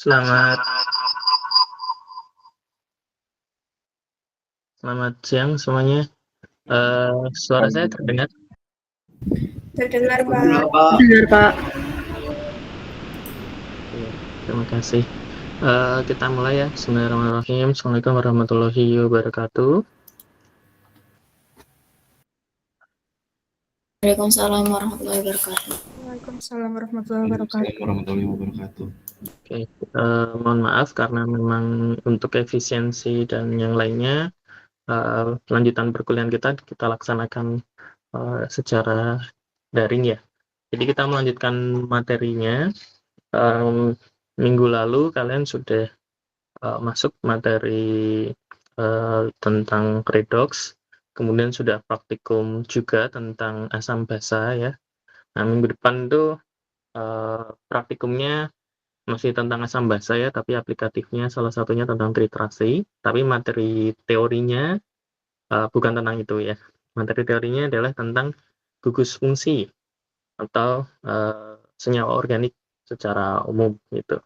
Selamat selamat siang semuanya. Suara saya terdengar? Terdengar, Pak. Benar, Pak. Iya, terima kasih. Kita mulai ya. Bismillahirrahmanirrahim. Assalamualaikum warahmatullahi wabarakatuh. Waalaikumsalam warahmatullahi wabarakatuh. Waalaikumsalam warahmatullahi wabarakatuh. Oke, mohon maaf karena memang untuk efisiensi dan yang lainnya, lanjutan perkuliahan kita laksanakan secara daring ya. Jadi kita melanjutkan materinya. Minggu lalu kalian sudah masuk materi tentang redox, kemudian sudah praktikum juga tentang asam basa ya. Nah, minggu depan tuh praktikumnya masih tentang asam basa ya, tapi aplikatifnya salah satunya tentang titrasi, tapi materi teorinya bukan tentang itu ya. Materi teorinya adalah tentang gugus fungsi atau senyawa organik secara umum gitu.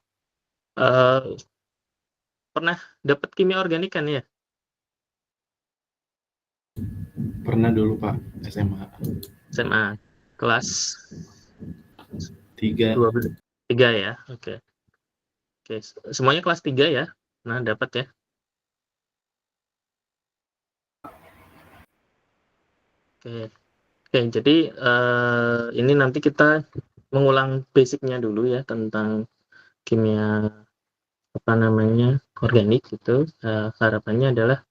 Pernah dapat kimia organik kan ya? Pernah dulu Pak, SMA. Kelas 3. 3 ya, oke. Semuanya kelas 3 ya? Nah, dapat ya? Oke, jadi ini nanti kita mengulang basicnya dulu ya tentang kimia organik gitu. Harapannya adalah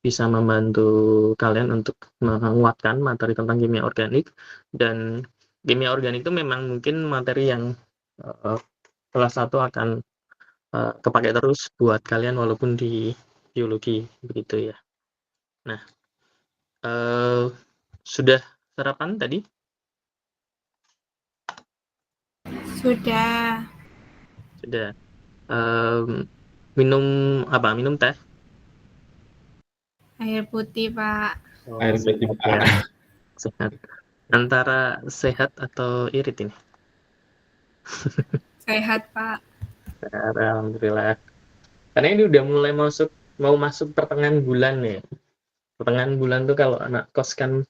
bisa membantu kalian untuk menguatkan materi tentang kimia organik, dan kimia organik itu memang mungkin materi yang kelas 1 akan kepake terus buat kalian walaupun di biologi begitu ya. Nah, sudah sarapan tadi? Sudah. Sudah. Minum apa? Minum teh? Air putih, Pak. Air putih, Sehat Pak. ya. Sehat. Antara sehat atau irit ini? Sehat, Pak. Alhamdulillah. Karena ini udah mulai mau masuk pertengahan bulan ya. Pertengahan bulan tuh kalau anak kos kan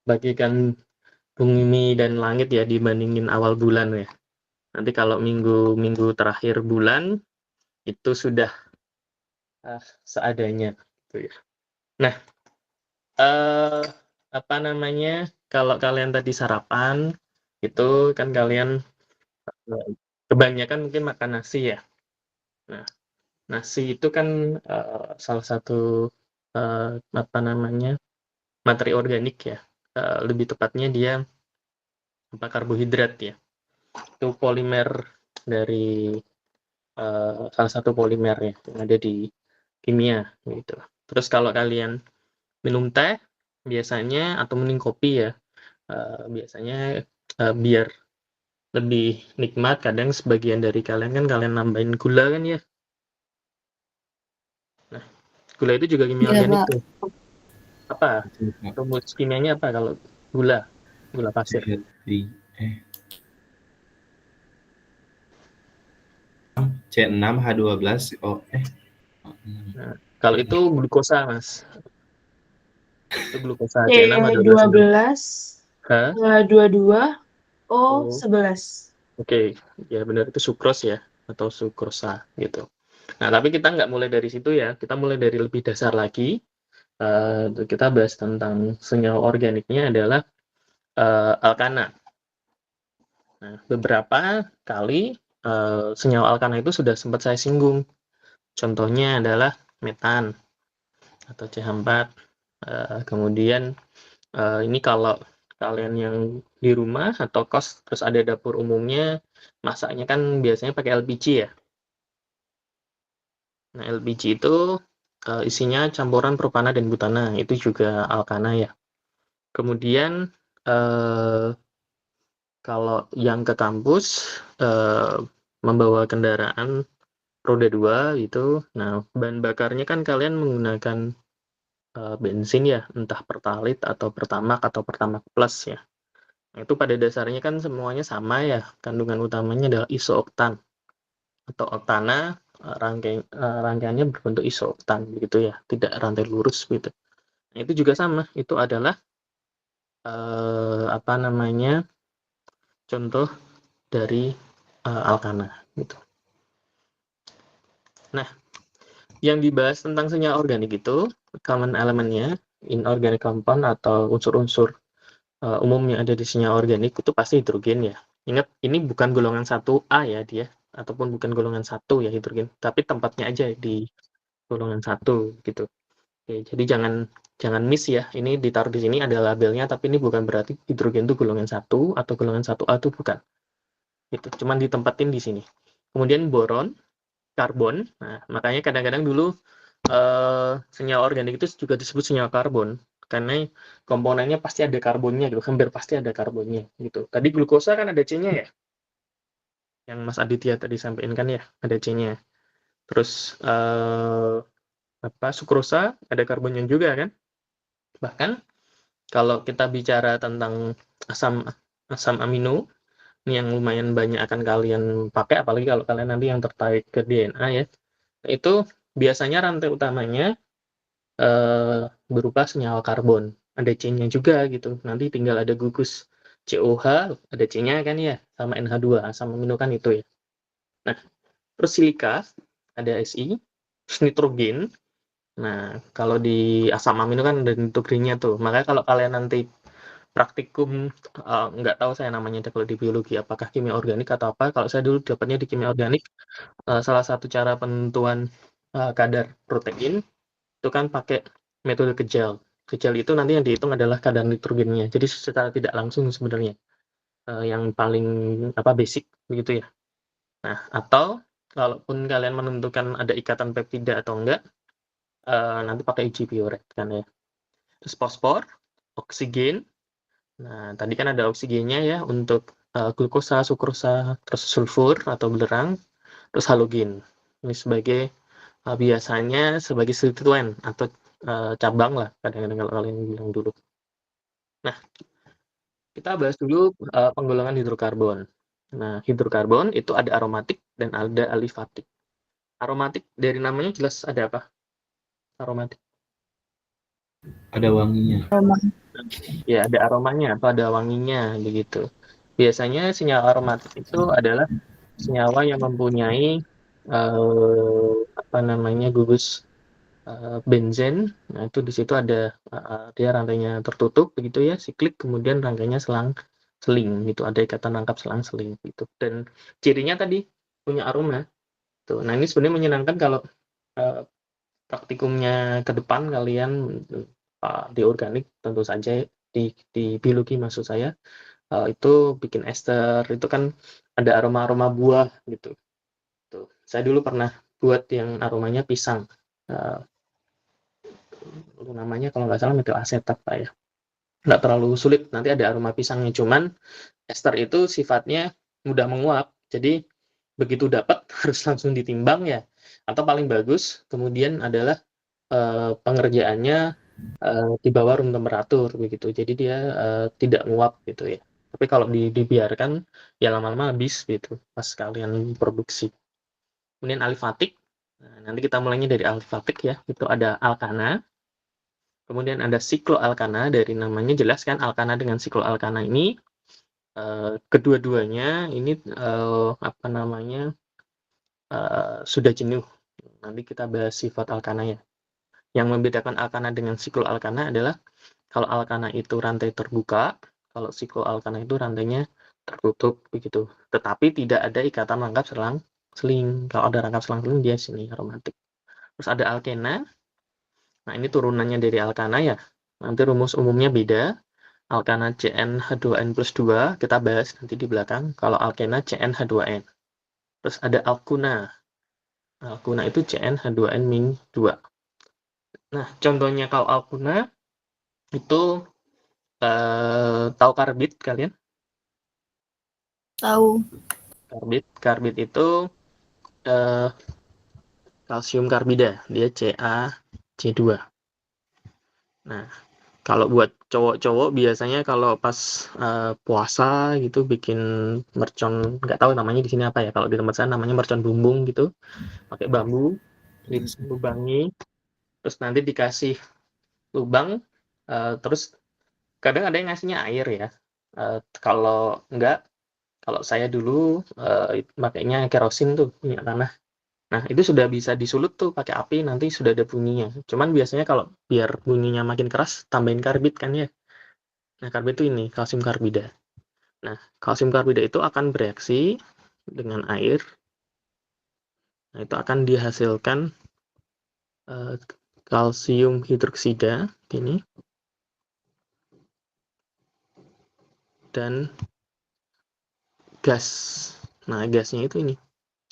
bagikan bumi dan langit ya dibandingin awal bulan ya. Nanti kalau minggu terakhir bulan itu sudah seadanya gitu ya. Nah, kalau kalian tadi sarapan itu kan kalian kebanyakan mungkin makan nasi ya. Nah, nasi itu kan salah satu materi organik ya. Lebih tepatnya dia karbohidrat ya. Itu polimer dari salah satu polimer ya yang ada di kimia gitu. Terus kalau kalian minum teh biasanya atau minum kopi ya, biasanya biar lebih nikmat, kadang sebagian dari kalian kan kalian nambahin gula kan ya. Nah, gula itu juga kimia organik tuh. Apa? Rumus kimianya apa kalau gula? Gula pasir. C6H12O. Nah, kalau itu glukosa, Mas. Itu glukosa C12, H22, O11. Oke, ya benar itu sukros ya, atau sukrosa gitu. Nah, tapi kita nggak mulai dari situ ya, kita mulai dari lebih dasar lagi. Kita bahas tentang senyawa organiknya adalah alkana. Nah, beberapa kali senyawa alkana itu sudah sempat saya singgung. Contohnya adalah metan atau CH4. Kemudian ini kalau kalian yang di rumah atau kos terus ada dapur umumnya, masaknya kan biasanya pakai LPG ya. Nah, LPG itu isinya campuran propana dan butana, itu juga alkana ya. Kemudian kalau yang ke kampus membawa kendaraan roda 2 itu, nah bahan bakarnya kan kalian menggunakan bensin ya, entah Pertalite atau Pertamax atau Pertamax Plus ya. Nah, itu pada dasarnya kan semuanya sama ya, kandungan utamanya adalah isooktan. atau oktana, rangkaiannya berbentuk isooktan begitu ya, tidak rantai lurus gitu. Nah, itu juga sama, itu adalah contoh dari alkana gitu. Nah, yang dibahas tentang senyawa organik itu common elemennya inorganic compound atau unsur-unsur umum yang ada di senyawa organik itu pasti hidrogen ya. Ingat, ini bukan golongan 1A ya dia, ataupun bukan golongan 1 ya hidrogen, tapi tempatnya aja di golongan 1 gitu. Oke, jadi jangan miss ya, ini ditaruh di sini ada labelnya, tapi ini bukan berarti hidrogen itu golongan 1 atau golongan 1A itu bukan. Itu cuman ditempatin di sini. Kemudian boron, karbon. Nah, makanya kadang-kadang dulu senyawa organik itu juga disebut senyawa karbon karena komponennya pasti ada karbonnya gitu, hampir pasti ada karbonnya gitu. Tadi glukosa kan ada C-nya ya, yang Mas Aditya tadi sampaikan kan ya, ada C-nya. Terus sukrosa ada karbonnya juga kan. Bahkan kalau kita bicara tentang asam amino ini yang lumayan banyak akan kalian pakai, apalagi kalau kalian nanti yang tertarik ke DNA ya, itu biasanya rantai utamanya berupa senyawa karbon, ada C-nya juga gitu. Nanti tinggal ada gugus COH, ada C-nya kan ya, sama NH2, asam amino kan itu ya. Nah, terus silika, ada Si, terus nitrogen. Nah, kalau di asam amino kan ada nitrogennya tuh. Makanya kalau kalian nanti praktikum, nggak tahu saya namanya kalau di biologi, apakah kimia organik atau apa. Kalau saya dulu dapatnya di kimia organik, salah satu cara penentuan kadar protein itu kan pakai metode kejel. Kejel itu nanti yang dihitung adalah kadar nitrogennya. Jadi secara tidak langsung sebenarnya yang paling basic begitu ya. Nah, atau kalaupun kalian menentukan ada ikatan peptida atau enggak, nanti pakai uji bioret kan ya. Terus fosfor, oksigen. Nah, tadi kan ada oksigennya ya untuk glukosa, sukrosa, terus sulfur atau belerang, terus halogen. Ini sebagai biasanya sebagai substituen atau cabang lah kadang-kadang kalau kalian bilang dulu. Nah, kita bahas dulu penggolongan hidrokarbon. Nah, hidrokarbon itu ada aromatik dan ada alifatik. Aromatik dari namanya jelas ada apa? Aromatik. Ada wanginya. Ya, ada aromanya atau ada wanginya begitu. Biasanya senyawa aromatik itu adalah senyawa yang mempunyai gugus benzen. Nah, itu di situ ada dia rantainya tertutup begitu ya, siklik, kemudian rangkainya selang-seling gitu, ada ikatan rangkap selang-seling gitu. Dan cirinya tadi punya aroma. Tuh. Nah, ini sebenarnya menyenangkan kalau praktikumnya ke depan kalian di organik tentu saja di biologi maksud saya itu bikin ester itu kan ada aroma-aroma buah gitu. Tuh. Saya dulu pernah buat yang aromanya pisang. Namanya kalau nggak salah metil asetat Pak ya. Nggak terlalu sulit, nanti ada aroma pisangnya. Cuman ester itu sifatnya mudah menguap, jadi begitu dapat harus langsung ditimbang ya. Atau paling bagus kemudian adalah pengerjaannya di bawah room temperatur begitu. Jadi dia tidak menguap gitu ya. Tapi kalau dibiarkan ya lama-lama habis gitu pas kalian produksi. Kemudian alifatik. Nah, nanti kita mulainya dari alifatik ya. Itu ada alkana. Kemudian ada sikloalkana, dari namanya jelas kan alkana dengan sikloalkana ini kedua-duanya ini sudah jenuh. Nanti kita bahas sifat alkana ya. Yang membedakan alkana dengan sikloalkana adalah kalau alkana itu rantai terbuka, kalau sikloalkana itu rantainya tertutup begitu. Tetapi tidak ada ikatan rangkap selang-seling. Kalau ada rangkap selang-seling dia sini aromatik. Terus ada alkena. Nah, ini turunannya dari alkana ya. Nanti rumus umumnya beda. Alkana CnH2n plus 2, kita bahas nanti di belakang. Kalau alkena CnH2n. Terus ada alkuna. Alkuna itu CnH2n min 2. Nah, contohnya kalau alkuna, itu tahu karbit kalian? Tahu. Karbit itu kalsium karbida. Dia CaC2. Nah, Kalau buat cowok-cowok biasanya kalau pas puasa gitu bikin mercon, nggak tahu namanya di sini apa ya. Kalau di tempat saya namanya mercon bumbung gitu, pakai bambu dilubangi, terus nanti dikasih lubang, terus kadang ada yang ngasihnya air ya. Kalau enggak, kalau saya dulu pakainya kerosin tuh, minyak tanah. Nah, itu sudah bisa disulut tuh pakai api, nanti sudah ada bunyinya. Cuman biasanya kalau biar bunyinya makin keras, tambahin karbit kan ya. Nah, karbit itu ini, kalsium karbida. Nah, kalsium karbida itu akan bereaksi dengan air. Nah, itu akan dihasilkan kalsium hidroksida, ini. Dan gas. Nah, gasnya itu ini.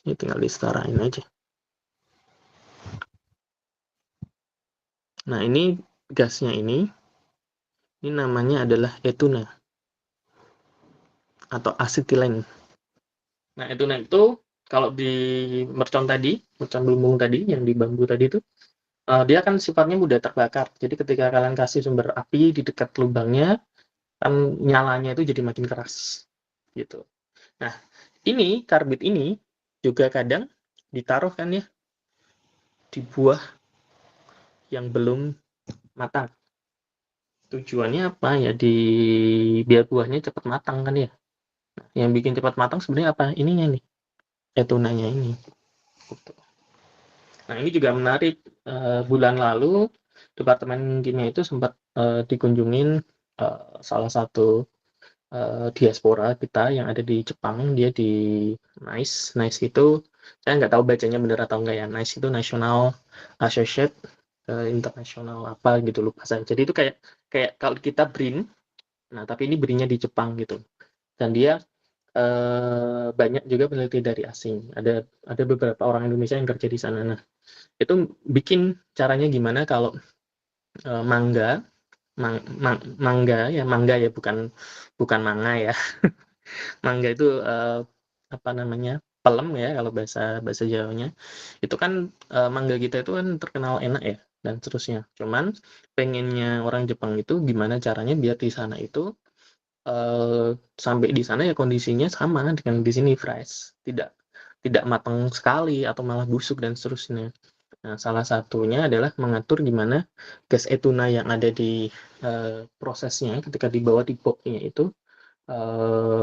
Ini tinggal disetarain aja. Nah, ini gasnya ini namanya adalah etuna atau asetilen. Nah, etuna itu kalau di mercon tadi, mercon bumbung tadi yang di bambu tadi itu, dia kan sifatnya mudah terbakar. Jadi ketika kalian kasih sumber api di dekat lubangnya, kan nyalanya itu jadi makin keras, gitu. Nah, ini karbit ini juga kadang ditaruh kan ya di buah yang belum matang. Tujuannya apa ya? Biar buahnya cepat matang kan ya. Nah, yang bikin cepat matang sebenarnya apa? Ininya nih, etunanya ini. Gitu. Nah, ini juga menarik. Bulan lalu Departemen Kimia itu sempat dikunjungin salah satu diaspora kita yang ada di Jepang. Dia di NICE. NICE itu saya nggak tahu bacanya benar atau enggak ya. NICE itu National Associate International apa gitu, lupa saya. Jadi itu kayak kalau kita BRIN, nah tapi ini BRIN-nya di Jepang gitu. Dan dia banyak juga peneliti dari asing. Ada beberapa orang Indonesia yang kerja di sana. Nah, itu bikin caranya gimana kalau mangga ya, bukan manga ya. Mangga itu apa namanya, pelem ya kalau bahasa Jawanya. Itu kan mangga kita itu kan terkenal enak ya dan seterusnya. Cuman pengennya orang Jepang itu gimana caranya biar di sana itu sampai di sana ya kondisinya sama dengan di sini, fresh, tidak matang sekali atau malah busuk dan seterusnya. Nah, salah satunya adalah mengatur gimana gas etuna yang ada di prosesnya ketika dibawa di boxnya itu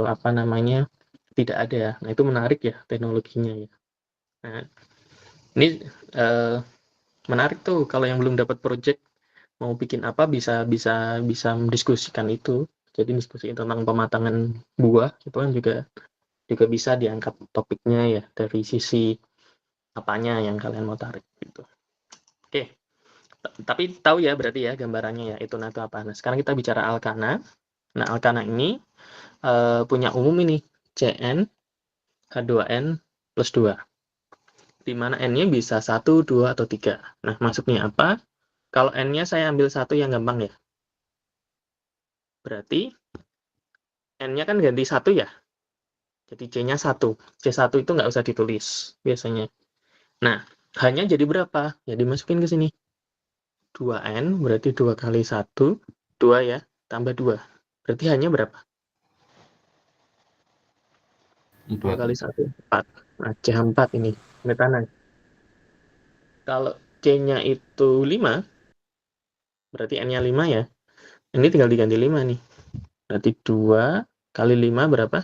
apa namanya, tidak ada. Nah, itu menarik ya teknologinya ya. Nah, ini menarik tuh kalau yang belum dapat project mau bikin apa bisa mendiskusikan itu. Jadi diskusi tentang pematangan buah itu kan juga bisa diangkat topiknya ya dari sisi apanya yang kalian mau tarik gitu. Oke. Tapi tahu ya berarti ya gambarannya ya etuna itu apa. Nah, sekarang kita bicara alkana. Nah, alkana ini punya umum ini CN H2N plus 2. Di mana N-nya bisa 1, 2, atau 3. Nah, maksudnya apa? Kalau N-nya saya ambil 1 yang gampang ya. Berarti N-nya kan ganti 1 ya. Jadi C-nya 1. C1 itu nggak usah ditulis biasanya. Nah, H-nya jadi berapa? Ya dimasukin ke sini. 2N berarti 2 kali 1. 2 ya, tambah 2. Berarti H-nya berapa? 2 kali 1, 4. Nah, CH4 ini. Metana. Kalau C-nya itu 5, berarti N-nya 5 ya. Ini tinggal diganti 5 nih. Berarti 2 kali 5 berapa?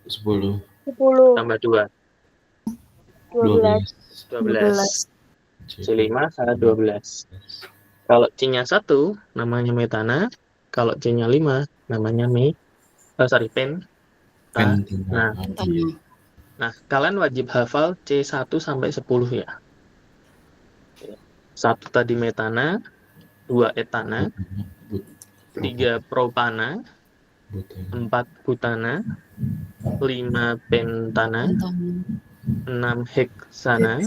10. Tambah 2. 12. 12. C5 sama 12. Kalau C-nya 1, namanya metana. Kalau C-nya 5, namanya pen. Nah, kalian wajib hafal C1 sampai 10 ya. 1 tadi metana, 2 etana, 3 propana, 4 butana, 5 pentana, 6 heksana,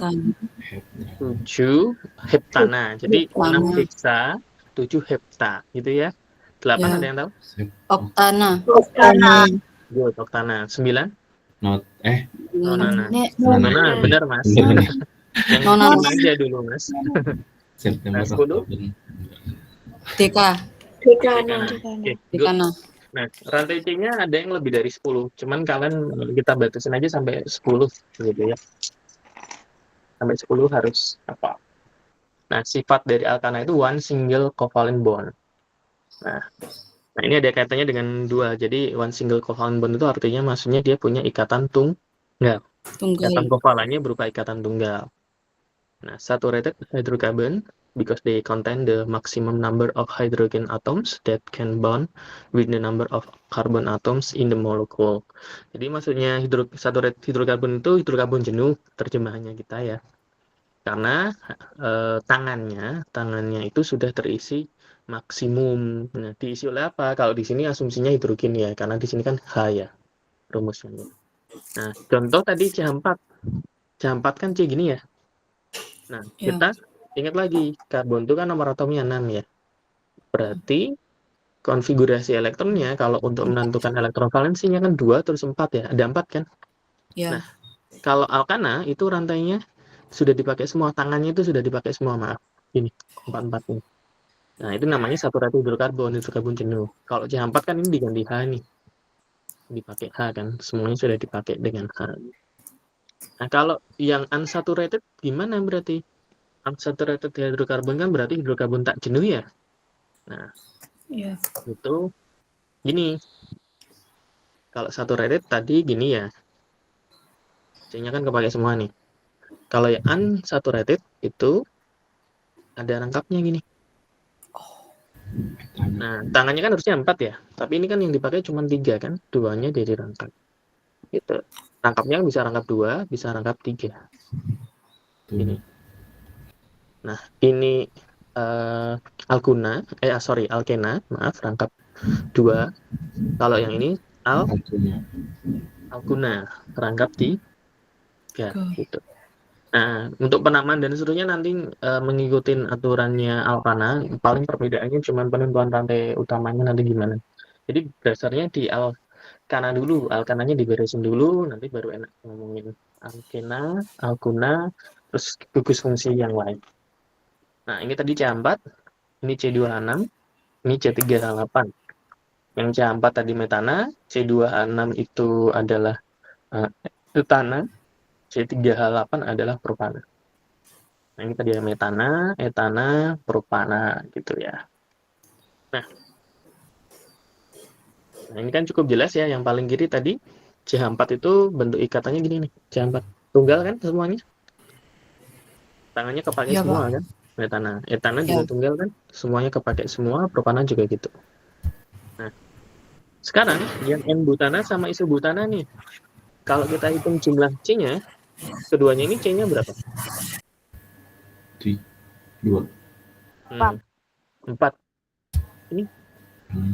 7 heptana. Jadi 6 heksa, 7 hepta gitu ya. 8 ada yang tahu? Oktana. Good, oktana. 9? Nona. Nona, benar Mas. Yang Nona. aja dulu Mas. September, 10? DK. Dekana. Oke, good. Dekana. Nah, rantai C-nya ada yang lebih dari 10. Cuman kalian kita batasin aja sampai 10 gitu ya. Sampai 10 harus apa? Nah, sifat dari alkana itu one single covalent bond. Nah, ini ada kaitannya dengan dua. Jadi one single covalent bond itu artinya maksudnya dia punya ikatan tunggal. Ikatan kovalennya berupa ikatan tunggal. Nah, saturated hydrocarbon because they contain the maximum number of hydrogen atoms that can bond with the number of carbon atoms in the molecule. Jadi maksudnya saturated hydrocarbon itu hidrokarbon jenuh terjemahannya kita ya. Karena tangannya itu sudah terisi maksimum. Nah, diisi oleh apa? Kalau di sini asumsinya hidrogen ya, karena di sini kan H ya rumusnya. Nah, contoh tadi C4. C4 kan C gini ya. Nah, kita ingat lagi, karbon itu kan nomor atomnya 6 ya. Berarti konfigurasi elektronnya kalau untuk menentukan elektron valensinya kan 2 terus 4 ya. Ada 4 kan? Ya. Nah, kalau alkana itu rantainya sudah dipakai semua, tangannya itu sudah dipakai semua, maaf. Ini, 4 ini. Nah, itu namanya saturated hidrokarbon jenuh. Kalau C4 kan ini diganti H nih. Dipakai H kan, semuanya sudah dipakai dengan H. Nah, kalau yang unsaturated gimana berarti? Unsaturated hydrocarbon kan berarti hidrokarbon tak jenuh ya. Nah, itu gini. Kalau saturated tadi gini ya. C-nya kan kepakai semua nih. Kalau yang unsaturated itu ada rangkapnya gini. Nah, tangannya kan harusnya 4 ya. Tapi ini kan yang dipakai cuma 3 kan. 2-nya jadi rangkap. Gitu. Rangkapnya bisa rangkap 2, bisa rangkap 3. Ini. Nah, ini alkena, maaf, rangkap 2. Kalau yang ini alkuna, rangkap 3 gitu. Nah, untuk penamaan dan seterusnya nanti mengikuti aturannya alkana, paling perbedaannya cuma penentuan rantai utamanya nanti gimana. Jadi dasarnya di alkana dulu, alkananya diberesin dulu, nanti baru enak ngomongin alkena, alkuna, terus gugus fungsi yang lain. Nah, ini tadi C4, ini C2H6, ini C3H8. Yang C4 tadi metana, C2H6 itu adalah etana, C3H8 adalah propana. Nah, ini tadi metana, etana, propana gitu ya. Nah, ini kan cukup jelas ya, yang paling kiri tadi CH4 itu bentuk ikatannya gini nih, CH4. Tunggal kan semuanya? Tangannya kepakai semua kan? Metana. Etana juga tunggal kan? Semuanya kepakai semua, propana juga gitu. Nah, sekarang yang N-butana sama isobutana nih. Kalau kita hitung jumlah C-nya, keduanya ini C-nya berapa? 2. 4. Ini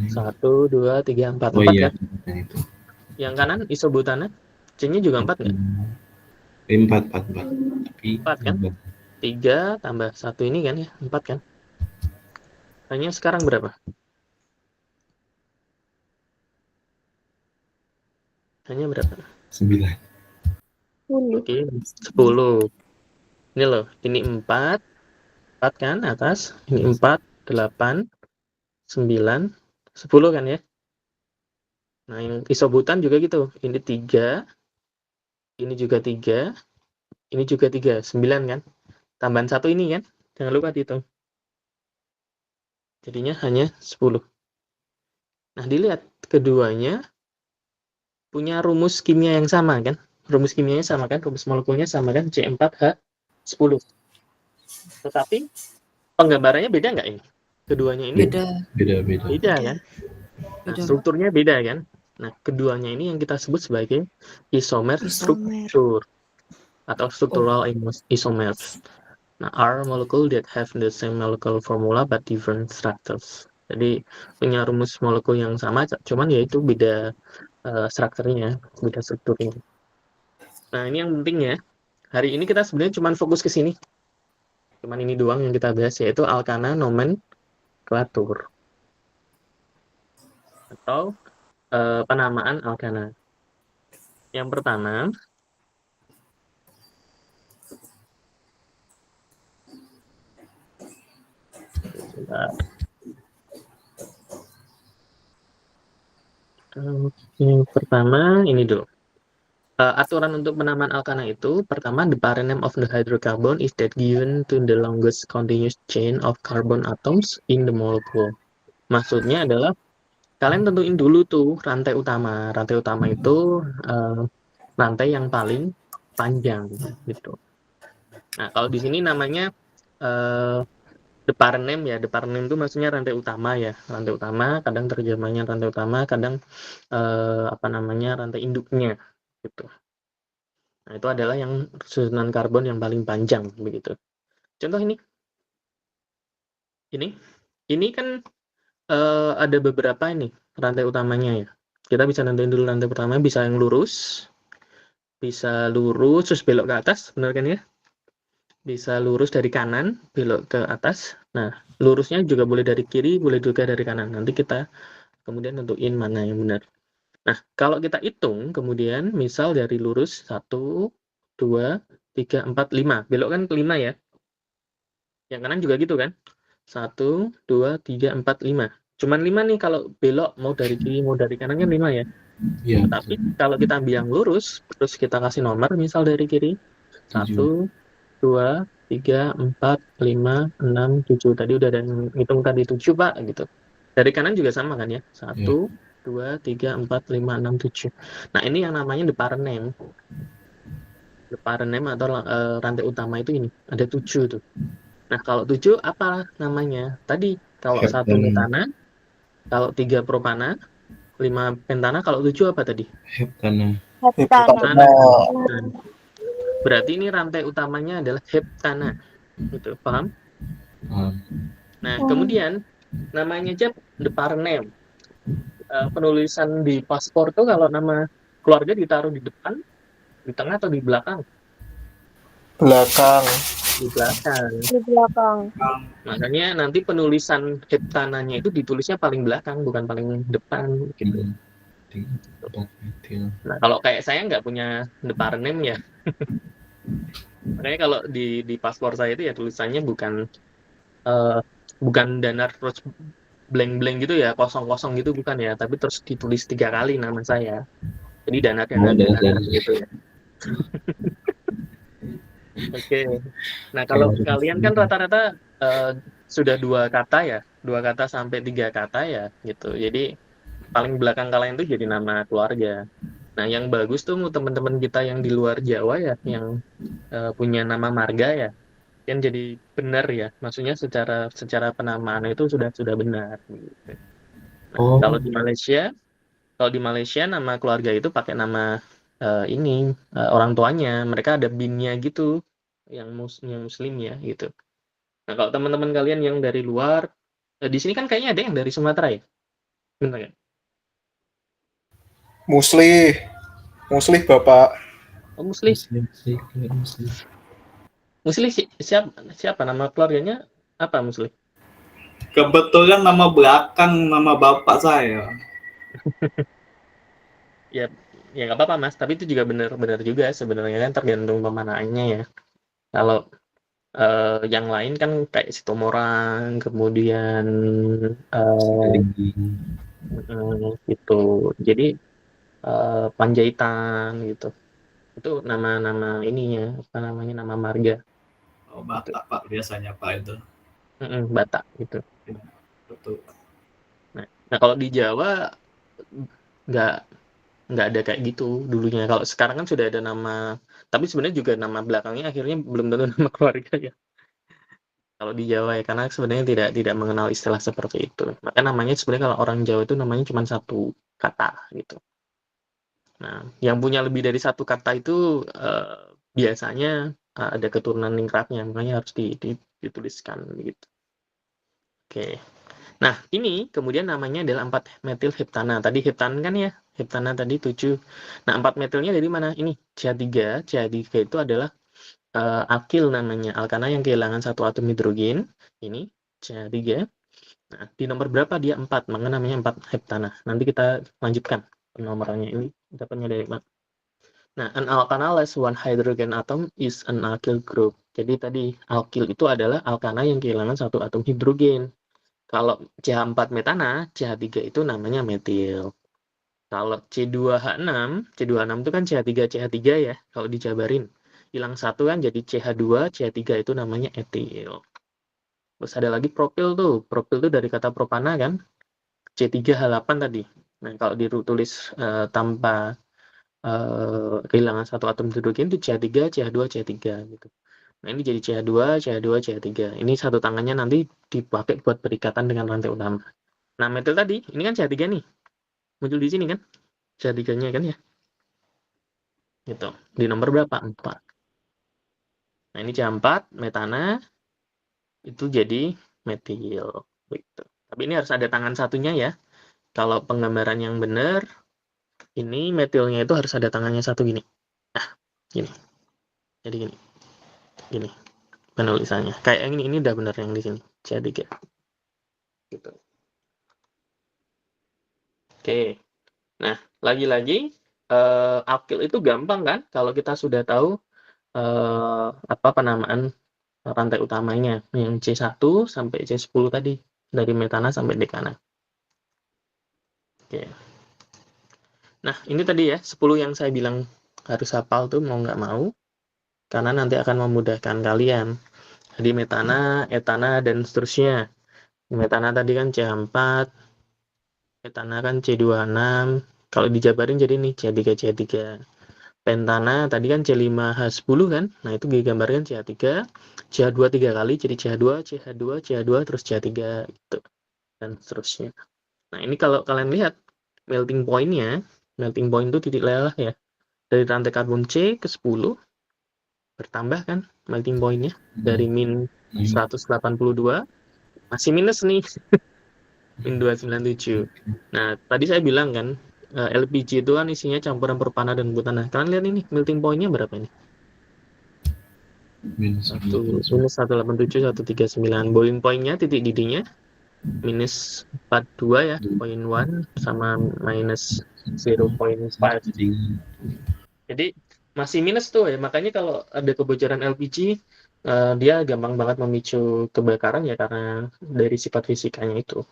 1, 2, 3, 4. Oh 4 iya, kan? itu. Yang kanan isobutana, C-nya juga 4 nggak? 4. 4 kan? 3 tambah 1 ini kan ya, 4 kan? Hanya sekarang berapa? Hanya berapa? 9. Oke, 10. Ini loh, ini 4 kan atas, ini 4, 8, 9, 10 kan ya? Nah, yang isobutan juga gitu. Ini 3, ini juga 3, ini juga 3, 9 kan? Tambahan 1 ini kan? Jangan lupa dihitung. Jadinya hanya 10. Nah, dilihat keduanya punya rumus kimia yang sama kan? Rumus kimianya sama kan? Rumus molekulnya sama kan? C4H10. Tetapi penggambarannya beda nggak ini? Keduanya ini beda kan? Nah, strukturnya beda kan? Nah, keduanya ini yang kita sebut sebagai isomer struktur atau structural isomers. Nah, are molecule that have the same molecular formula but different structures. Jadi punya rumus molekul yang sama, cuman yaitu beda strukturnya, beda strukturnya. Nah, ini yang penting ya. Hari ini kita sebenarnya cuma fokus ke sini. Cuman ini doang yang kita bahas, yaitu alkana nomenklatur atau penamaan alkana. Yang pertama, Pertama ini dulu. Aturan untuk penamaan alkana itu, pertama, the parent name of the hydrocarbon is that given to the longest continuous chain of carbon atoms in the molecule. Maksudnya adalah kalian tentuin dulu tuh rantai utama. Rantai utama itu rantai yang paling panjang gitu. Nah, kalau di sini namanya the parent name ya. The parent name itu maksudnya rantai utama ya. Rantai utama, kadang terjemahnya rantai utama, kadang rantai induknya gitu. Nah, itu adalah yang susunan karbon yang paling panjang begitu. Contoh ini. Ini kan ada beberapa ini rantai utamanya ya. Kita bisa nentuin dulu rantai pertama, bisa yang lurus. Bisa lurus terus belok ke atas, benar kan ya? Bisa lurus dari kanan, belok ke atas. Nah, lurusnya juga boleh dari kiri, boleh juga dari kanan. Nanti kita kemudian nentuin mana yang benar. Nah, kalau kita hitung, kemudian misal dari lurus 1, 2, 3, 4, 5. Belok kan ke 5 ya. Yang kanan juga gitu kan. 1, 2, 3, 4, 5. Cuman 5 nih kalau belok, mau dari kiri, mau dari kanan kan 5 ya. Iya. Tapi kalau kita ambil yang lurus, terus kita kasih nomor misal dari kiri. 1, 2, 3, 4, 5, 6, 7. Tadi udah ada yang ngitung tadi 7, Pak, gitu. Dari kanan juga sama kan ya? 1, 2, 3, 4, 5, 6, 7. Nah, ini yang namanya the parent name. The parent name atau rantai utama itu ini. Ada 7 tuh. Nah, kalau 7 apa namanya? Tadi, kalau 1 metana, kalau 3 propana, 5 pentana, kalau 7 apa tadi? Heptana. Heptana. Berarti ini rantai utamanya adalah heptana. Gitu, paham? Nah, kemudian namanya aja the parent name. Penulisan di paspor tuh kalau nama keluarga ditaruh di depan, di tengah atau di belakang? Belakang. Di belakang. Di belakang. Makanya nanti penulisan heptananya itu ditulisnya paling belakang, bukan paling depan gitu. Nah, kalau kayak saya nggak punya the parent name ya. Makanya kalau di paspor saya itu ya tulisannya bukan danar terus blank gitu ya, kosong gitu bukan ya, tapi terus ditulis 3 kali nama saya. Jadi danar gitu ya. Oke. Nah, kalau kalian kan rata-rata sudah 2 kata ya, 2 kata sampai 3 kata ya gitu. Jadi paling belakang kalian tuh jadi nama keluarga. Nah, yang bagus tuh teman-teman kita yang di luar Jawa ya, yang punya nama marga ya, kan jadi benar ya. Maksudnya secara penamaan itu sudah benar gitu. Nah, kalau di Malaysia nama keluarga itu pakai nama orang tuanya. Mereka ada BIN-nya gitu yang muslim ya gitu. Nah, kalau teman-teman kalian yang dari luar di sini kan kayaknya ada yang dari Sumatera ya. Benar kan? Muslih Bapak. Oh, Muslih siapa nama keluarganya apa Muslih? Kebetulan nama belakang nama bapak saya. Ya nggak apa-apa Mas, tapi itu juga benar juga sebenarnya kan, tergantung pemanaannya ya. Kalau yang lain kan kayak Sitomorang, kemudian gitu. Jadi Panjaitan gitu. Itu nama ininya, nama marga. Oh, Batak Pak biasanya Pak itu. Batak gitu. Betul. Nah, kalau di Jawa nggak ada kayak gitu dulunya. Kalau sekarang kan sudah ada nama, tapi sebenarnya juga nama belakangnya akhirnya belum tentu nama keluarga ya. Kalau di Jawa ya, karena sebenarnya tidak mengenal istilah seperti itu. Maka namanya sebenarnya kalau orang Jawa itu namanya cuma 1 kata gitu. Nah, yang punya lebih dari 1 kata itu biasanya ada keturunan ningratnya, makanya harus dituliskan gitu. Oke. Nah, ini kemudian namanya adalah 4-metil heptana. Tadi heptan kan ya? Heptana tadi 7. Nah, 4 metilnya dari mana? Ini CH3. CH3 itu adalah alkil namanya. Alkana yang kehilangan 1 atom hidrogen. Ini CH3. Nah, di nomor berapa dia? 4. Maka namanya 4 heptana. Nanti kita lanjutkan penomorannya ini. Dapatnya dari mana? Nah, an alkana less one hydrogen atom is an alkyl group. Jadi tadi alkil itu adalah alkana yang kehilangan 1 atom hidrogen. Kalau CH4 metana, CH3 itu namanya metil. Kalau C2H6 itu kan CH3 ya, kalau dijabarin. Hilang satu kan jadi CH2, CH3 itu namanya etil. Terus ada lagi propil tuh. Propil tuh dari kata propana kan, C3H8 tadi. Nah, kalau ditulis tanpa kehilangan satu atom hidrogen itu CH3, CH2, CH3 gitu. Nah, ini jadi CH2, CH2, CH3. Ini satu tangannya nanti dipakai buat berikatan dengan rantai utama. Nah, metil tadi, ini kan CH3 nih. Muncul di sini kan, CH3-nya kan ya. Gitu. Di nomor berapa? 4. Nah, ini CH4, metana, itu jadi metil. Gitu. Tapi ini harus ada tangan satunya ya. Kalau penggambaran yang benar, ini metilnya itu harus ada tangannya satu gini. Nah, gini. Jadi gini. Gini. Penulisannya. Kayak ini udah benar yang di sini. CH3. Gitu. Oke. Nah, lagi-lagi alkil itu gampang kan kalau kita sudah tahu apa penamaan rantai utamanya yang C1 sampai C10 tadi dari metana sampai dekana. Oke. Nah, ini tadi ya 10 yang saya bilang harus hafal tuh mau nggak mau karena nanti akan memudahkan kalian. Jadi metana, etana dan seterusnya. Metana tadi kan C4, etana kan C26. Kalau dijabarin jadi nih C3, C3. Pentana tadi kan C5H10 kan. Nah, itu digambarkan CH3, CH2 3 kali jadi CH2, CH2, CH2 terus CH3 gitu. Dan seterusnya. Nah, ini kalau kalian lihat melting point itu titik lelah ya. Dari rantai karbon C ke 10 bertambah kan melting point-nya dari min 182 masih minus nih. Min 297. Nah, tadi saya bilang kan LPG itu kan isinya campuran propana dan butana. Kalian lihat ini melting point-nya berapa ini? Minus 187, 139. Boiling point-nya, titik didihnya minus 42 ya, 0.1 sama minus 0.5. Jadi masih minus tuh ya. Makanya kalau ada kebocoran LPG dia gampang banget memicu kebakaran ya karena dari sifat fisikanya itu.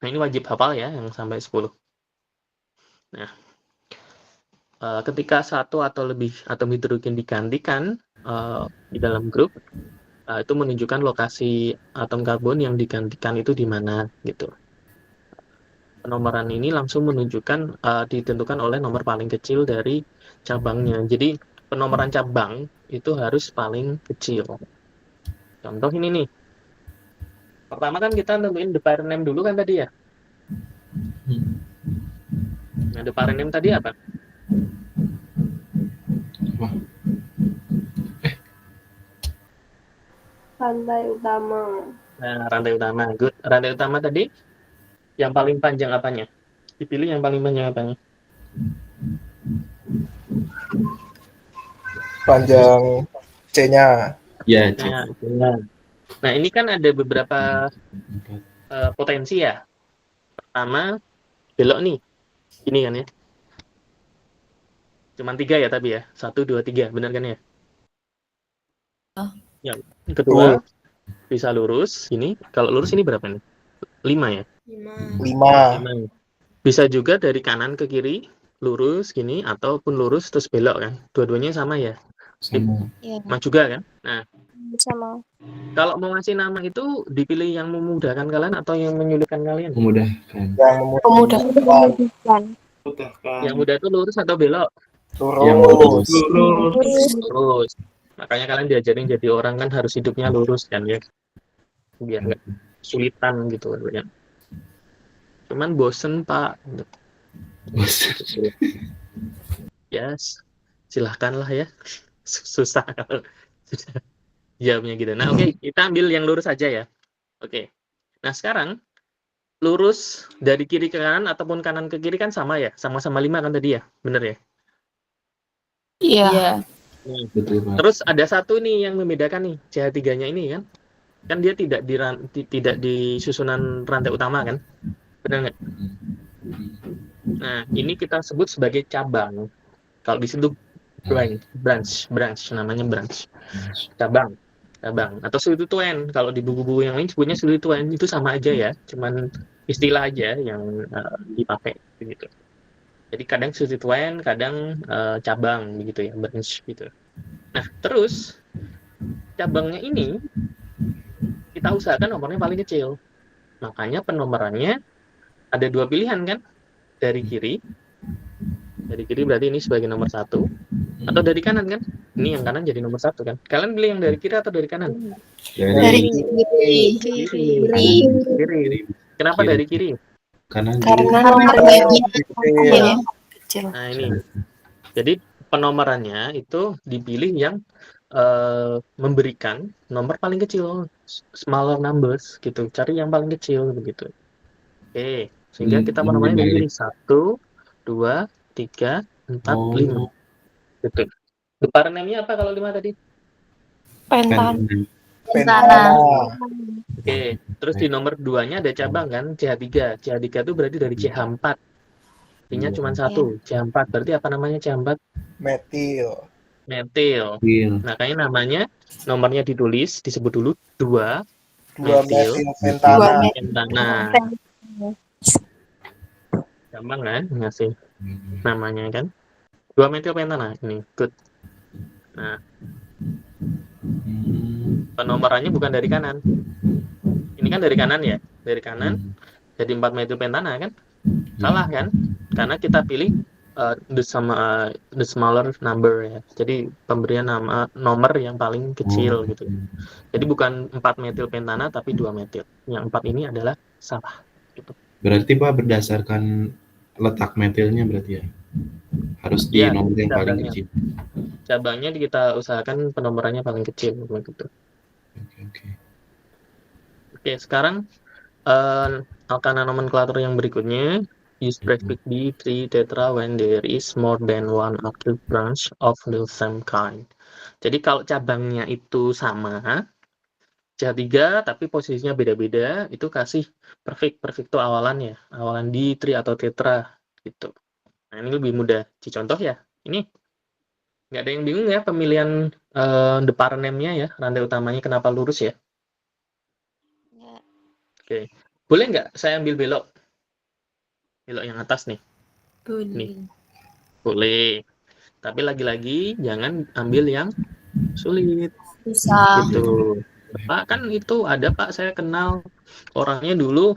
Nah, ini wajib hafal ya yang sampai 10. Nah, ketika satu atau lebih atom hidrogen digantikan di dalam grup, itu menunjukkan lokasi atom karbon yang digantikan itu di mana gitu. Penomoran ini langsung menunjukkan ditentukan oleh nomor paling kecil dari cabangnya. Jadi penomoran cabang itu harus paling kecil. Contoh ini nih. Pertama kan kita tentuin the parent name dulu kan tadi ya. Nah, the parent name tadi apa? Rantai utama. Nah, rantai utama. Good. Rantai utama tadi yang paling panjang apanya? Dipilih yang paling panjang apanya? Panjang C-nya. Ya, Nah, ini kan ada beberapa potensi ya. Pertama, belok nih. Ini kan ya. Cuman 3 ya tapi ya. 1, 2, 3. Benar kan ya? Yang kedua, bisa lurus. Ini. Kalau lurus ini berapa nih? 5 ya? 5. Bisa juga dari kanan ke kiri. Lurus gini. Ataupun lurus terus belok kan. Dua-duanya sama ya? sama. Sama juga kan? Nah, Sama. kalau mau ngasih nama itu dipilih yang memudahkan kalian atau yang menyulitkan kalian? Memudahkan. Yang memudahkan. Udahkan. Yang mudah itu lurus atau belok? Yang lurus. Lurus. Makanya kalian diajarin jadi orang kan harus hidupnya lurus kan ya. Biar nggak sulitan gitu kan. Cuman bosen Pak. Yes. Silahkan lah ya. Susah kalau sudah jawabnya gitu. Nah, oke, kita ambil yang lurus aja ya. Oke. Nah, sekarang lurus dari kiri ke kanan ataupun kanan ke kiri kan sama ya? Sama-sama 5 kan tadi ya? Bener ya? Iya. Betul, Pak. Terus ada satu nih yang membedakan nih, CH3-nya ini kan. Kan dia tidak di susunan rantai utama kan? Benar nggak? Nah, ini kita sebut sebagai cabang. Kalau di situ branch namanya branch. Cabang atau substituen. Kalau di buku-buku yang lain sebutnya substituen, itu sama aja ya, cuman istilah aja yang dipakai gitu. Jadi kadang constituent, kadang cabang begitu ya, branch gitu. Nah, terus cabangnya ini kita usahakan nomornya paling kecil. Makanya penomorannya ada 2 pilihan kan? Dari kiri. Dari kiri berarti ini sebagai nomor 1 atau dari kanan kan? Ini yang kanan jadi nomor 1 kan? Kalian pilih yang dari kiri atau dari kanan? Dari Kiri. Kenapa Kiri. dari kiri? Karena nomornya Kecil. kecil. Nah, ini. Jadi penomorannya itu dipilih yang memberikan nomor paling kecil, smaller numbers gitu. Cari yang paling kecil begitu. Oke, sehingga kita penomorannya dari kiri 1, 2, 3, 4, 5 gitu. Depan name-nya apa kalau 5 tadi? Pentan. Pentana. Oke, terus di nomor 2-nya ada cabang kan, CH3. CH3 itu berarti dari CH4. Artinya cuma 1, CH4. Berarti apa namanya CH4? Metil. Metil. Makanya namanya, nomornya ditulis, disebut dulu 2 metil Dua pentana. Gampang kan ngasih namanya kan? 2 metil pentana ini, good. Nah, penomorannya bukan dari kanan. Ini kan dari kanan ya, dari kanan. Jadi 4 metil pentana kan? Salah kan? Karena kita pilih the smaller number ya. Jadi pemberian nomor yang paling kecil gitu. Jadi bukan 4 metil pentana tapi 2 metil. Yang 4 ini adalah salah gitu. Berarti Pak berdasarkan letak metilnya berarti ya? Harus di nomor yang paling kecil. Cabangnya kita usahakan penomorannya paling kecil begitu. Oke, sekarang alkana nomenklatur yang berikutnya. Use prefix D3 tetra when there is more than one active branch of the same kind. Jadi kalau cabangnya itu sama, CH3 tapi posisinya beda-beda, itu kasih prefix. Prefix itu awalan ya, awalan D3 atau tetra gitu. Nah, ini lebih mudah. Contoh ya, ini nggak ada yang bingung ya pemilihan the parent name-nya ya, rantai utamanya kenapa lurus ya? Oke, boleh nggak saya ambil belok yang atas nih? Boleh. Tapi lagi-lagi jangan ambil yang sulit. Susah. Gitu. Pak, kan itu ada Pak, saya kenal orangnya dulu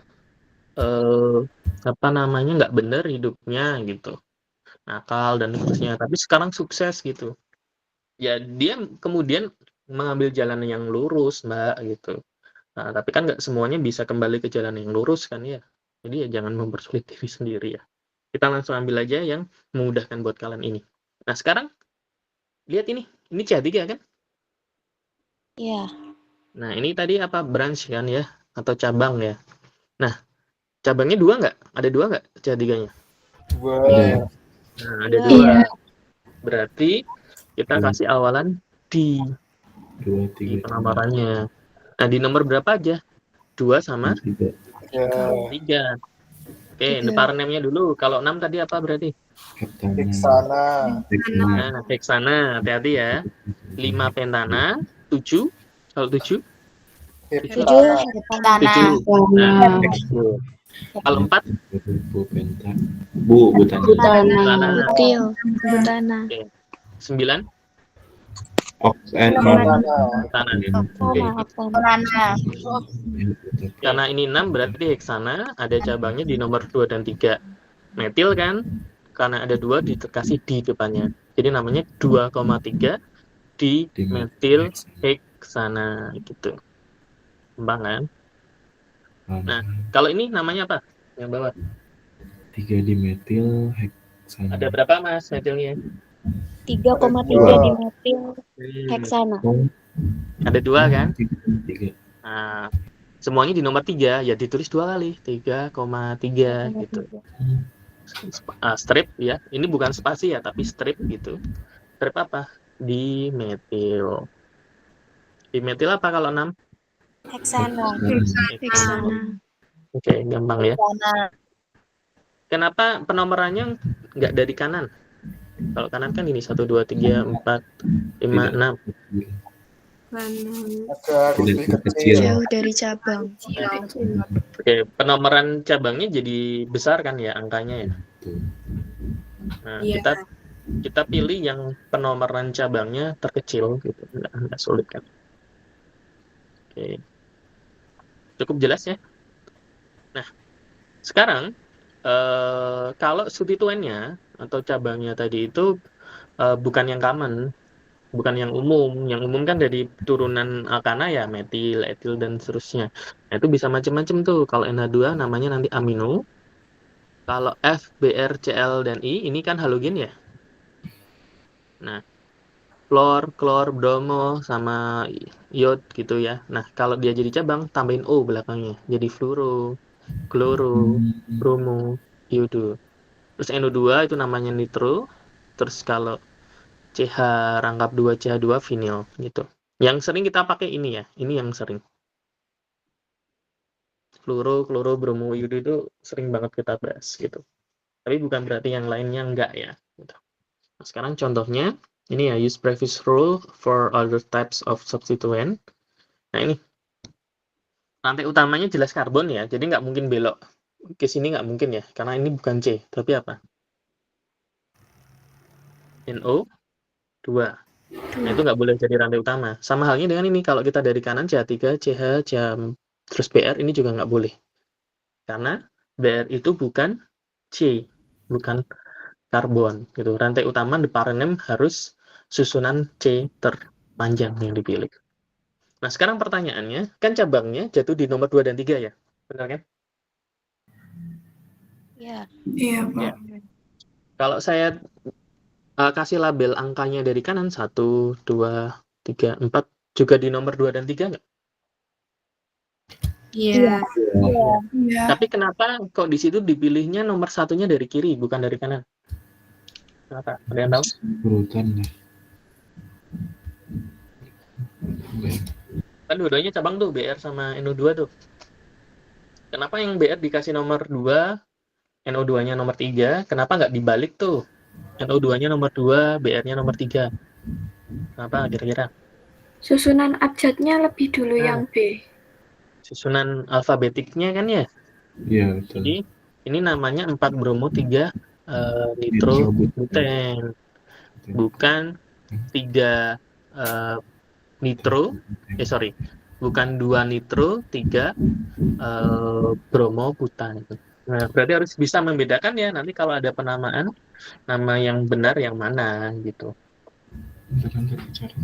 nggak bener hidupnya gitu. Nakal dan seterusnya, tapi sekarang sukses gitu. Ya dia kemudian mengambil jalan yang lurus, Mbak, gitu. Nah, tapi kan nggak semuanya bisa kembali ke jalan yang lurus kan ya. Jadi ya jangan mempersulit diri sendiri ya. Kita langsung ambil aja yang memudahkan buat kalian ini. Nah, sekarang lihat ini CH3 kan? Iya. Nah, ini tadi apa? Branch kan ya? Atau cabang ya? Nah, cabangnya 2 nggak? Ada 2 nggak CH3-nya? 2. Nah, ada 2. Berarti kita kasih awalan di penomorannya. Nah, di nomor berapa aja? 2 sama 3. Oke, parent name-nya dulu. Kalau 6 tadi apa berarti? Heksana. Nah, heksana, hati-hati ya. 5 pentana, 7. Kalau 7? 7 Pentana. Nah, kalau 4? Butana. 9? Pentana. Karena ini 6 berarti heksana, ada cabangnya di nomor 2 dan 3. Metil kan? Karena ada 2 dikasih di depannya. Jadi namanya 2,3 di metil heksana gitu. Gampang kan? Nah, kalau ini namanya apa? Yang bawah. 3 di metil heksana. Ada berapa Mas metilnya? 3,3 di metil heksana. Ada 2 kan? 3. Nah, semuanya di nomor 3 ya ditulis 2 kali, 3,3 gitu. Strip ya. Ini bukan spasi ya, tapi strip gitu. Strip apa? Di metil. Di metil apa kalau 6? Heksana. Oke, gampang ya. Kenapa penomorannya nggak dari kanan? Kalau kanan kan ini 1, 2, 3, 4, 5, 6. Agar lebih kecil. Jauh dari cabang. Oke, penomoran cabangnya jadi besar kan ya angkanya ya. Nah, Iya. kita pilih yang penomoran cabangnya terkecil gitu, nggak sulit kan. Oke, cukup jelas ya. Nah, sekarang kalau substituennya atau cabangnya tadi itu bukan yang common, bukan yang umum. Yang umum kan dari turunan alkana ya, metil, etil, dan seterusnya. Nah, itu bisa macam-macam tuh. Kalau NH2 namanya nanti amino. Kalau F, Br, Cl, dan I, ini kan halogen ya. Nah, fluor, klor, bromo, sama iod gitu ya. Nah, kalau dia jadi cabang, tambahin O belakangnya. Jadi fluoro, kloro, bromo, iodo. Terus NO2 itu namanya nitro. Terus kalau CH rangkap 2 CH2 vinil gitu. Yang sering kita pakai ini ya. Ini yang sering. Fluoro, kloro, bromo, iodo itu sering banget kita bahas gitu. Tapi bukan berarti yang lainnya enggak ya. Gitu. Nah, sekarang contohnya ini ya, use previous rule for other types of substituent. Nah ini rantai utamanya jelas karbon ya, jadi nggak mungkin belok ke sini, nggak mungkin ya, karena ini bukan C, tapi apa? NO2. Nah itu nggak boleh jadi rantai utama. Sama halnya dengan ini, kalau kita dari kanan CH3, CH, terus BR ini juga nggak boleh. Karena BR itu bukan C, bukan karbon gitu. Rantai utama the parenem harus susunan C terpanjang yang dipilih. Nah, sekarang pertanyaannya, kan cabangnya jatuh di nomor 2 dan 3 ya? Benar kan? Ya. Iya, Pak. Ya. Kalau saya kasih label angkanya dari kanan 1, 2, 3, 4 juga di nomor 2 dan 3 nggak? Iya. Iya. Tapi kenapa kok di situ dipilihnya nomor satunya dari kiri bukan dari kanan? Kenapa? Ada yang tahu? Urutan ya. Kan dua-duanya cabang tuh, BR sama NO2 tuh. Kenapa yang BR dikasih nomor 2, NO2-nya nomor 3, kenapa nggak dibalik tuh? NO2-nya nomor 2, BR-nya nomor 3. Kenapa kira-kira? Susunan abjadnya lebih dulu Nah. yang B. Susunan alfabetiknya kan ya? Iya, betul. Jadi ini namanya 4 bromo 3 nitrobuten. Bukan 3 nitro, bukan 2 nitro, 3 bromo butan. Nah, berarti harus bisa membedakan ya nanti kalau ada penamaan, nama yang benar yang mana gitu.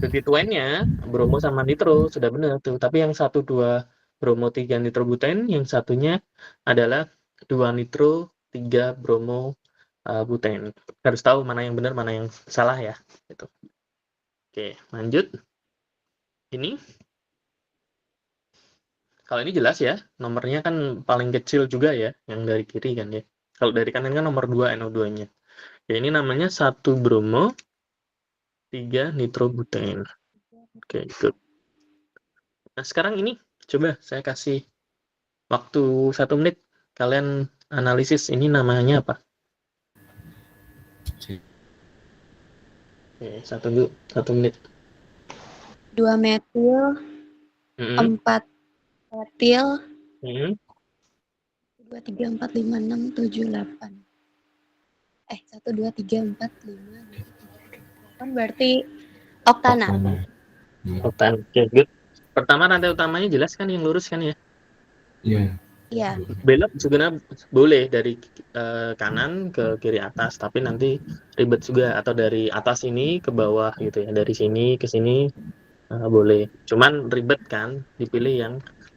Substituennya bromo sama nitro sudah benar tuh, tapi yang 1 2 bromo 3 nitrobuten, yang satunya adalah 2 nitro 3 bromo buten. Harus tahu mana yang benar mana yang salah ya gitu. Oke, lanjut. Ini kalau ini jelas ya, nomornya kan paling kecil juga ya, yang dari kiri kan ya. Kalau dari kanan kan nomor 2 NO2-nya. Ya ini namanya 1 bromo 3 nitrobuten. Oke, good. Nah, sekarang ini coba saya kasih waktu 1 menit. Kalian analisis ini namanya apa? Oke, 1 menit. 2 metil, 4 metil, 2, 3, 4, 5, 6, 7, 8. 1, 2, 3, 4, 5, 8 berarti oktana. Oktana, oke, good. Pertama rantai utamanya jelas kan yang lurus kan ya? Iya. Iya. Belok juga boleh dari kanan ke kiri atas, tapi nanti ribet juga, atau dari atas ini ke bawah gitu ya, dari sini ke sini boleh. Cuman ribet kan, dipilih yang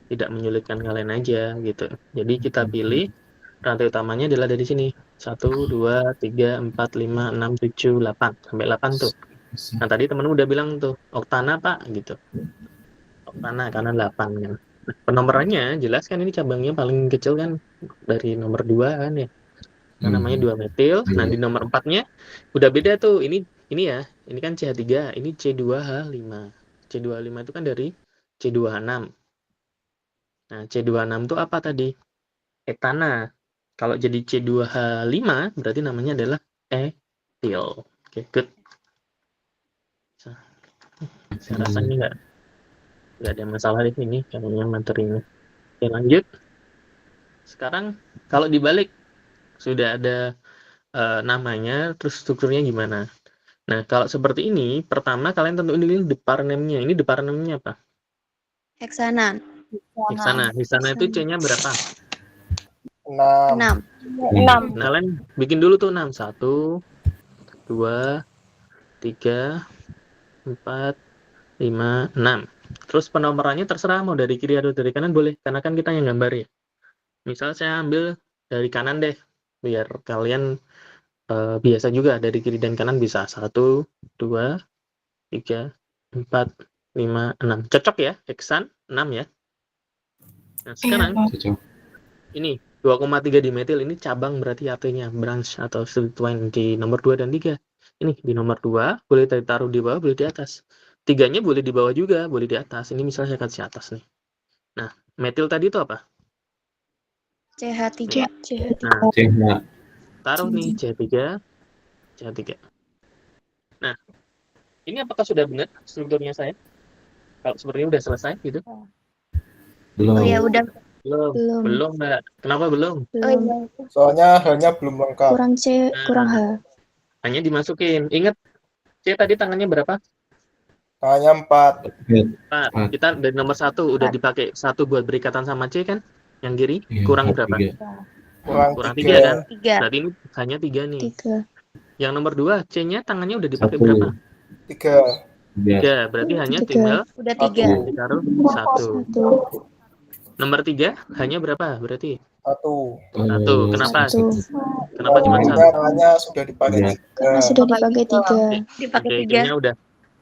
tidak menyulitkan kalian aja gitu. Jadi kita pilih rantai utamanya adalah dari sini 1, 2, 3, 4, 5, 6, 7, 8 sampai 8 tuh. Nah tadi temen udah bilang tuh oktana Pak gitu, oktana karena 8 kan. Penomorannya jelas kan, ini cabangnya paling kecil kan dari nomor 2 kan ya. Nah, namanya 2 metil. Nah, di nomor 4-nya udah beda tuh. Ini ya, ini kan CH3, ini C2H5. C2H5 itu kan dari C2H6. Nah, C2H6 itu apa tadi? Etana. Kalau jadi C2H5 berarti namanya adalah etil. Oke, good. Saya rasa ini nggak ada masalah di sini kayaknya materinya. Oke, lanjut. Sekarang kalau dibalik sudah ada namanya, terus strukturnya gimana. Nah, kalau seperti ini, pertama kalian tentuin dulu departemennya. Ini departemennya apa? Heksana. Heksana itu C-nya berapa? 6. 6. Nah, kalian bikin dulu tuh 6. 1, 2, 3, 4, 5, 6. Terus penomorannya terserah mau dari kiri atau dari kanan boleh, karena kan kita yang gambar ya. Misal saya ambil dari kanan deh, biar kalian biasa juga dari kiri dan kanan bisa. 1, 2, 3, 4, 5, 6. Cocok ya, heksan 6 ya. Nah, sekarang Cocok. ini 2,3 dimetil ini cabang berarti artinya branch atau subtwine di nomor 2 dan 3. Ini di nomor 2 boleh ditaruh di bawah, boleh di atas. 3-nya boleh di bawah juga, boleh di atas. Ini misalnya saya kasih atas nih. Nah, metil tadi itu apa? CH3. Nah, CH. taruh nih CH3. Nah, ini apakah sudah benar strukturnya saya? Kalau sepertinya udah selesai gitu? Belum. Oh ya udah. Belum, Mbak. Kenapa belum? Oh iya. Soalnya hanya belum lengkap. Kurang C, kurang H. Hanya dimasukin. Ingat, C tadi tangannya berapa? Hanya 4. 4. Kita dari nomor 1 udah dipakai 1 buat berikatan sama C kan? Yang kiri Iya, kurang 4, berapa? 3. Kurang 3 kan? 3. Berarti ini hanya 3 nih. 3. Yang nomor 2, C-nya tangannya udah dipakai 1. berapa? 3. 3. Berarti hanya tinggal Udah 3. ditaruh 1. Nomor 3 hanya berapa berarti? 1. 1. Kenapa? Satu. Kenapa cuma 1? Tangannya sudah dipakai 3. Karena sudah dipakai 3. Dipakai 3.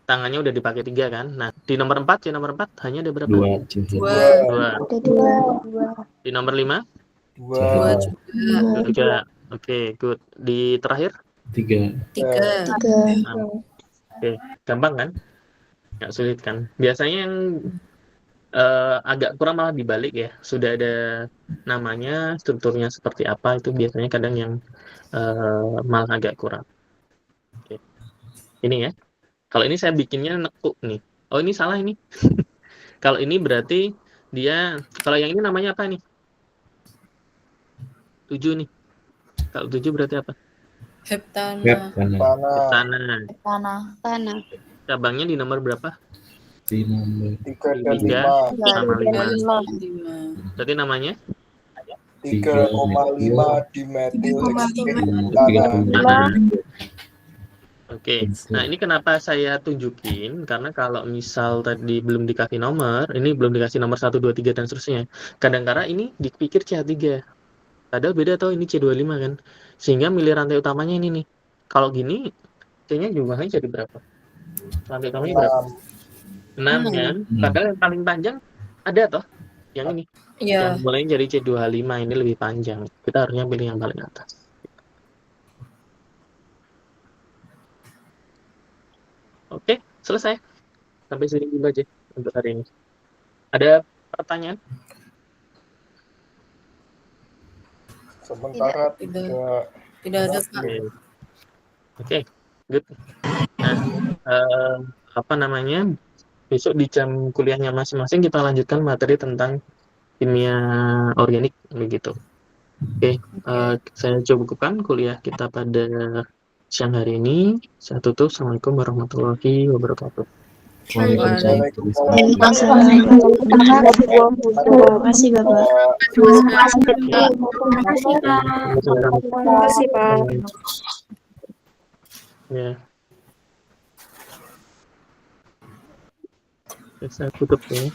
Tangannya udah dipakai 3 kan? Nah, di nomor 4, C nomor 4 hanya ada berapa? 2. 2. Ada 2. Di nomor 5? 2. 3. Oke, good. Di terakhir? 3. 3. Oke, gampang kan? Nggak sulit kan? Biasanya yang agak kurang malah dibalik ya. Sudah ada namanya, strukturnya seperti apa, itu biasanya kadang yang malah agak kurang. Oke. Ini ya. Kalau ini saya bikinnya nekuk nih. Oh, ini salah ini. Kalau ini berarti dia, kalau yang ini namanya apa nih? 7 nih. Kalau 7 berarti apa? Heptana. Tanah. Cabangnya di nomor berapa? Di nomor 3 dan 3 5. sama 5. 5. Berarti namanya 3,5 dimetil tanah. Oke. Nah, ini kenapa saya tunjukin? Karena kalau misal tadi belum dikasih nomor, ini belum dikasih nomor 1, 2, 3 dan seterusnya. Kadang-kadang ini dipikir CH3. Padahal beda tau, ini C25 kan. Sehingga milih rantai utamanya ini nih. Kalau gini, C-nya jumlahnya jadi berapa? Rantai utamanya berapa? 6 kan? Padahal yang paling panjang ada toh? Yang ini. Iya. Yang mulainya jadi C25, ini lebih panjang. Kita harusnya pilih yang paling atas. Oke, selesai. Sampai sini dulu aja untuk hari ini. Ada pertanyaan? Sementara Tidak ada, Pak. Oke, good. Nah, apa namanya? Besok di jam kuliahnya masing-masing kita lanjutkan materi tentang kimia organik begitu. Oke, saya cukupkan kuliah kita pada siang hari ini. Saya tutup. Assalamualaikum warahmatullahi wabarakatuh. Waalaikumsalam. Terima kasih Bapak. Terima kasih, Pak. Terima kasih Pak. Ya. Saya tutup ya.